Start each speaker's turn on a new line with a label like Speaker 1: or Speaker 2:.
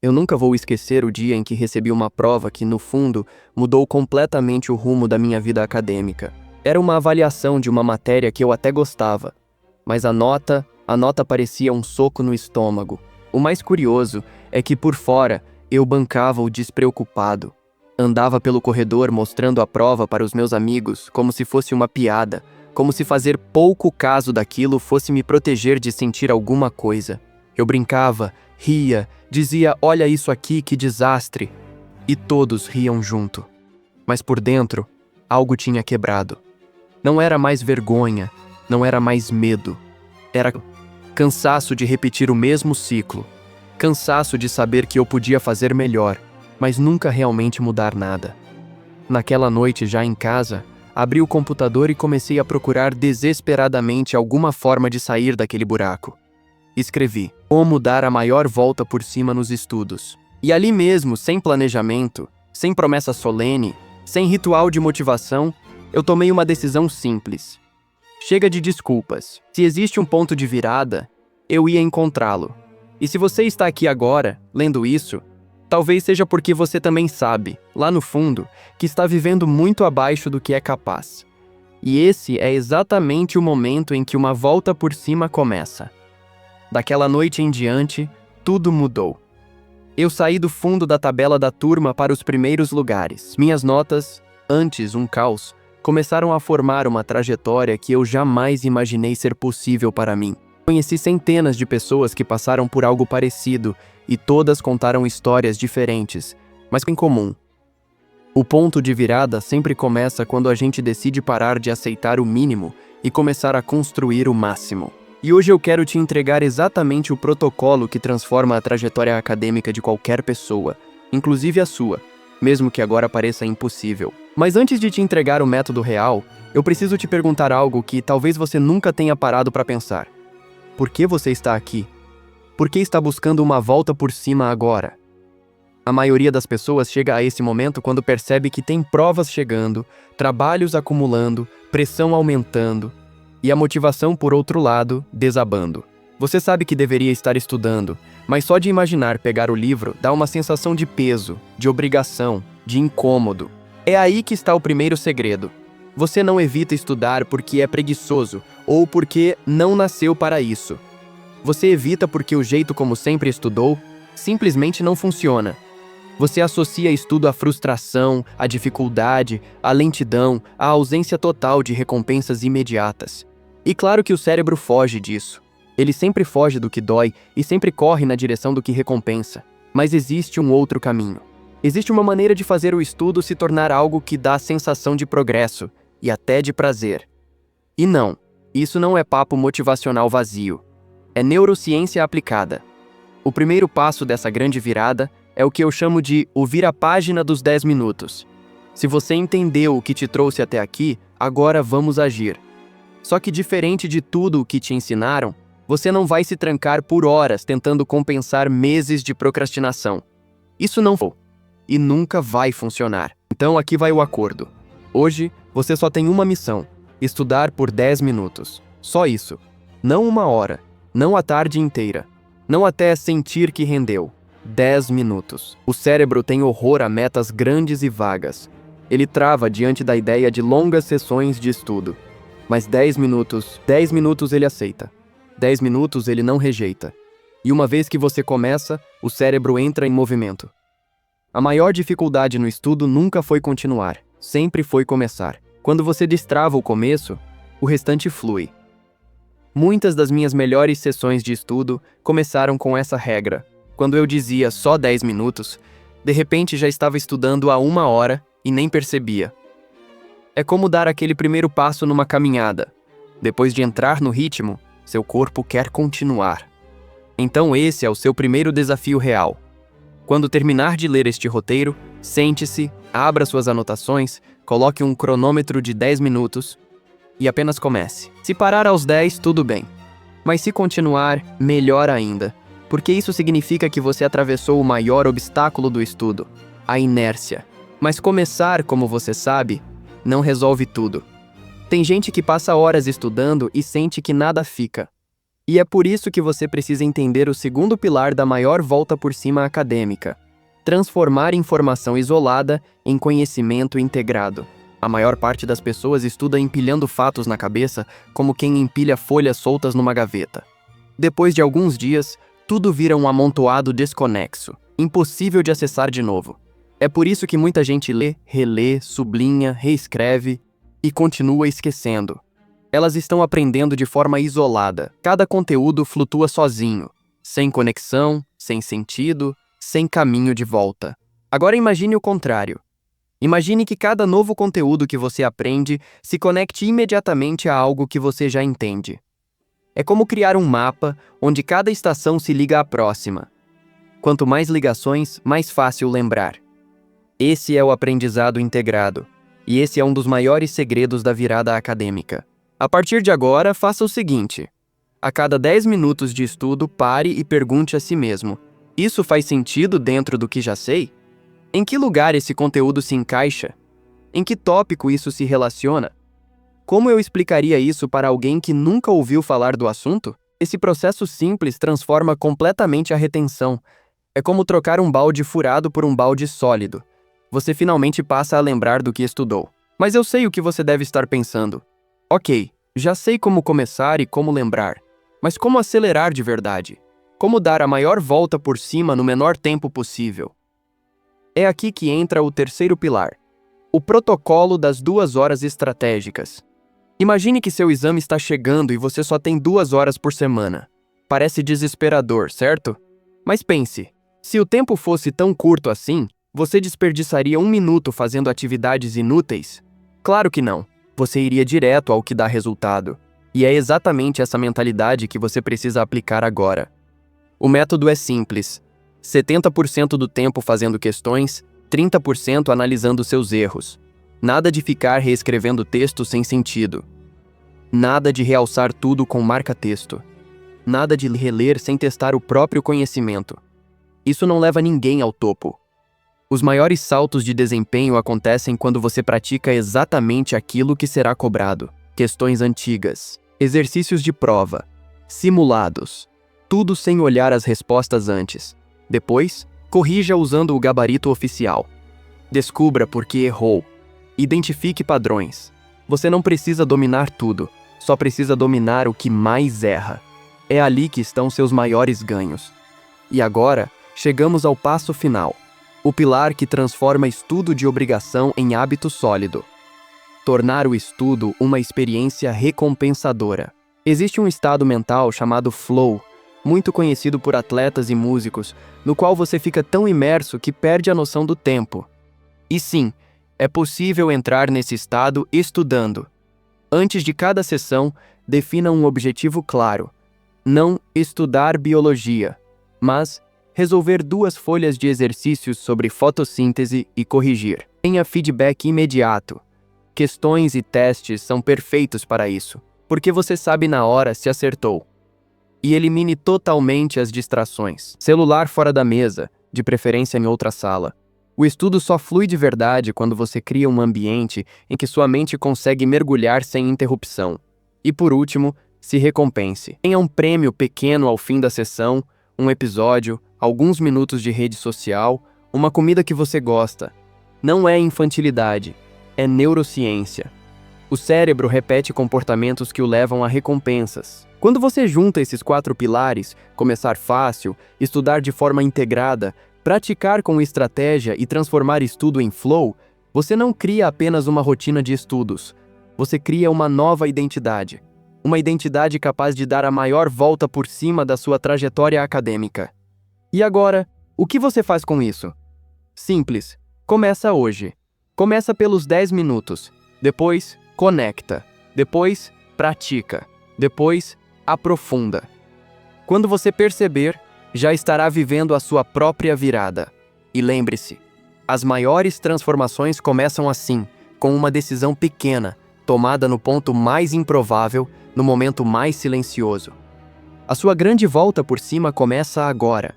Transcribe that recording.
Speaker 1: Eu nunca vou esquecer o dia em que recebi uma prova que, no fundo, mudou completamente o rumo da minha vida acadêmica. Era uma avaliação de uma matéria que eu até gostava, mas a nota parecia um soco no estômago. O mais curioso é que, por fora, eu bancava o despreocupado. Andava pelo corredor mostrando a prova para os meus amigos como se fosse uma piada, como se fazer pouco caso daquilo fosse me proteger de sentir alguma coisa. Eu brincava, ria, dizia: olha isso aqui, que desastre. E todos riam junto. Mas por dentro, algo tinha quebrado. Não era mais vergonha, não era mais medo. Era cansaço de repetir o mesmo ciclo. Cansaço de saber que eu podia fazer melhor, mas nunca realmente mudar nada. Naquela noite, já em casa, abri o computador e comecei a procurar desesperadamente alguma forma de sair daquele buraco. Escrevi: como dar a maior volta por cima nos estudos. E ali mesmo, sem planejamento, sem promessa solene, sem ritual de motivação, eu tomei uma decisão simples. Chega de desculpas. Se existe um ponto de virada, eu ia encontrá-lo. E se você está aqui agora, lendo isso, talvez seja porque você também sabe, lá no fundo, que está vivendo muito abaixo do que é capaz. E esse é exatamente o momento em que uma volta por cima começa. Daquela noite em diante, tudo mudou. Eu saí do fundo da tabela da turma para os primeiros lugares. Minhas notas, antes um caos, começaram a formar uma trajetória que eu jamais imaginei ser possível para mim. Conheci centenas de pessoas que passaram por algo parecido e todas contaram histórias diferentes, mas em comum. O ponto de virada sempre começa quando a gente decide parar de aceitar o mínimo e começar a construir o máximo. E hoje eu quero te entregar exatamente o protocolo que transforma a trajetória acadêmica de qualquer pessoa, inclusive a sua, mesmo que agora pareça impossível. Mas antes de te entregar o método real, eu preciso te perguntar algo que talvez você nunca tenha parado para pensar. Por que você está aqui? Por que está buscando uma volta por cima agora? A maioria das pessoas chega a esse momento quando percebe que tem provas chegando, trabalhos acumulando, pressão aumentando, e a motivação, por outro lado, desabando. Você sabe que deveria estar estudando, mas só de imaginar pegar o livro dá uma sensação de peso, de obrigação, de incômodo. É aí que está o primeiro segredo. Você não evita estudar porque é preguiçoso ou porque não nasceu para isso. Você evita porque o jeito como sempre estudou simplesmente não funciona. Você associa estudo à frustração, à dificuldade, à lentidão, à ausência total de recompensas imediatas. E claro que o cérebro foge disso. Ele sempre foge do que dói e sempre corre na direção do que recompensa. Mas existe um outro caminho. Existe uma maneira de fazer o estudo se tornar algo que dá sensação de progresso e até de prazer. E não, isso não é papo motivacional vazio. É neurociência aplicada. O primeiro passo dessa grande virada é o que eu chamo de o vira-página dos 10 minutos. Se você entendeu o que te trouxe até aqui, agora vamos agir. Só que diferente de tudo o que te ensinaram, você não vai se trancar por horas tentando compensar meses de procrastinação. Isso não foi e nunca vai funcionar. Então aqui vai o acordo. Hoje, você só tem uma missão: estudar por 10 minutos. Só isso. Não uma hora, não a tarde inteira, não até sentir que rendeu. 10 minutos. O cérebro tem horror a metas grandes e vagas. Ele trava diante da ideia de longas sessões de estudo. Mas 10 minutos ele aceita. 10 minutos ele não rejeita. E uma vez que você começa, o cérebro entra em movimento. A maior dificuldade no estudo nunca foi continuar, sempre foi começar. Quando você destrava o começo, o restante flui. Muitas das minhas melhores sessões de estudo começaram com essa regra. Quando eu dizia só 10 minutos, de repente já estava estudando há 1 hora e nem percebia. É como dar aquele primeiro passo numa caminhada. Depois de entrar no ritmo, seu corpo quer continuar. Então esse é o seu primeiro desafio real. Quando terminar de ler este roteiro, sente-se, abra suas anotações, coloque um cronômetro de 10 minutos e apenas comece. Se parar aos 10, tudo bem. Mas se continuar, melhor ainda, porque isso significa que você atravessou o maior obstáculo do estudo, a inércia. Mas começar, como você sabe, não resolve tudo. Tem gente que passa horas estudando e sente que nada fica. E é por isso que você precisa entender o segundo pilar da maior volta por cima acadêmica: transformar informação isolada em conhecimento integrado. A maior parte das pessoas estuda empilhando fatos na cabeça como quem empilha folhas soltas numa gaveta. Depois de alguns dias, tudo vira um amontoado desconexo, impossível de acessar de novo. É por isso que muita gente lê, relê, sublinha, reescreve e continua esquecendo. Elas estão aprendendo de forma isolada. Cada conteúdo flutua sozinho, sem conexão, sem sentido, sem caminho de volta. Agora imagine o contrário. Imagine que cada novo conteúdo que você aprende se conecte imediatamente a algo que você já entende. É como criar um mapa onde cada estação se liga à próxima. Quanto mais ligações, mais fácil lembrar. Esse é o aprendizado integrado, e esse é um dos maiores segredos da virada acadêmica. A partir de agora, faça o seguinte: a cada 10 minutos de estudo, pare e pergunte a si mesmo: isso faz sentido dentro do que já sei? Em que lugar esse conteúdo se encaixa? Em que tópico isso se relaciona? Como eu explicaria isso para alguém que nunca ouviu falar do assunto? Esse processo simples transforma completamente a retenção. É como trocar um balde furado por um balde sólido. Você finalmente passa a lembrar do que estudou. Mas eu sei o que você deve estar pensando. Ok, já sei como começar e como lembrar. Mas como acelerar de verdade? Como dar a maior volta por cima no menor tempo possível? É aqui que entra o terceiro pilar: o protocolo das 2 horas estratégicas. Imagine que seu exame está chegando e você só tem 2 horas por semana. Parece desesperador, certo? Mas pense, se o tempo fosse tão curto assim, você desperdiçaria 1 minuto fazendo atividades inúteis? Claro que não. Você iria direto ao que dá resultado. E é exatamente essa mentalidade que você precisa aplicar agora. O método é simples: 70% do tempo fazendo questões, 30% analisando seus erros. Nada de ficar reescrevendo texto sem sentido. Nada de realçar tudo com marca-texto. Nada de reler sem testar o próprio conhecimento. Isso não leva ninguém ao topo. Os maiores saltos de desempenho acontecem quando você pratica exatamente aquilo que será cobrado. Questões antigas, exercícios de prova, simulados. Tudo sem olhar as respostas antes. Depois, corrija usando o gabarito oficial. Descubra por que errou. Identifique padrões. Você não precisa dominar tudo, só precisa dominar o que mais erra. É ali que estão seus maiores ganhos. E agora, chegamos ao passo final: o pilar que transforma estudo de obrigação em hábito sólido. Tornar o estudo uma experiência recompensadora. Existe um estado mental chamado flow, muito conhecido por atletas e músicos, no qual você fica tão imerso que perde a noção do tempo. E sim, é possível entrar nesse estado estudando. Antes de cada sessão, defina um objetivo claro. Não estudar biologia, mas resolver 2 folhas de exercícios sobre fotossíntese e corrigir. Tenha feedback imediato. Questões e testes são perfeitos para isso, porque você sabe na hora se acertou. E elimine totalmente as distrações. Celular fora da mesa, de preferência em outra sala. O estudo só flui de verdade quando você cria um ambiente em que sua mente consegue mergulhar sem interrupção. E por último, se recompense. Tenha um prêmio pequeno ao fim da sessão, um episódio, alguns minutos de rede social, uma comida que você gosta. Não é infantilidade, é neurociência. O cérebro repete comportamentos que o levam a recompensas. Quando você junta esses 4 pilares, começar fácil, estudar de forma integrada, praticar com estratégia e transformar estudo em flow, você não cria apenas uma rotina de estudos. Você cria uma nova identidade. Uma identidade capaz de dar a maior volta por cima da sua trajetória acadêmica. E agora, o que você faz com isso? Simples. Começa hoje. Começa pelos 10 minutos. Depois, conecta. Depois, pratica. Depois, aprofunda. Quando você perceber, já estará vivendo a sua própria virada. E lembre-se, as maiores transformações começam assim, com uma decisão pequena, tomada no ponto mais improvável, no momento mais silencioso. A sua grande volta por cima começa agora.